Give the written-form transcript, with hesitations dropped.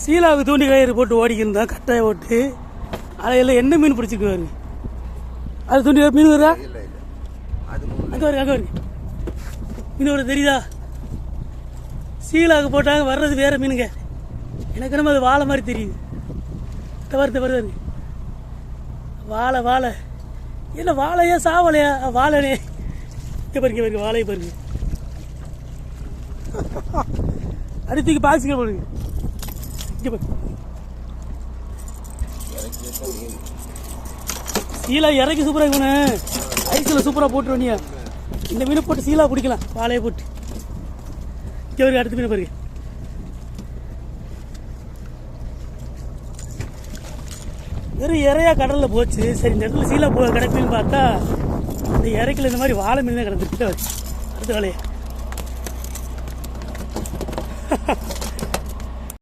சீலாவுக்கு தூண்டி கயிறு போட்டு ஓடிக்கிருந்தான் கட்டாய ஓட்டு. அதையெல்லாம் என்ன மீன் பிடிச்சிக்குவாரு. அது தூண்டி மீன் வருதா? அங்கே வருங்க, அங்கே வருங்க. மீன் வருது தெரியுதா? சீலாவுக்கு போட்டாங்க வர்றது வேற மீனுங்க. எனக்கு நம்ம அது வாழை மாதிரி தெரியுது. வருது வாழை வாழை இல்லை வாழையா சாவலையா? வாழைனே. இங்கே பாருங்க வாழையை பாருங்க. அடுத்துக்கு பாக்ஸுங்க போடுங்க. இங்கே பாருங்க சீலா இறக்கி சூப்பராக இருக்கணும். ஐஸில் சூப்பராக போட்டுருவீங்க. இந்த மீனை போட்டு சீலா பிடிக்கலாம் வாழையை போட்டு. இங்கே பாருங்க அடுத்த மீனை பாருங்க. வெறும் இறையா கடலில் போச்சு. சரி இந்த இடத்துல சீலா கிடக்குன்னு பார்த்தா அந்த இறைக்கில் இந்த மாதிரி வாழை மீன் தான் கிடந்துருக்கு. அடுத்த வேலையை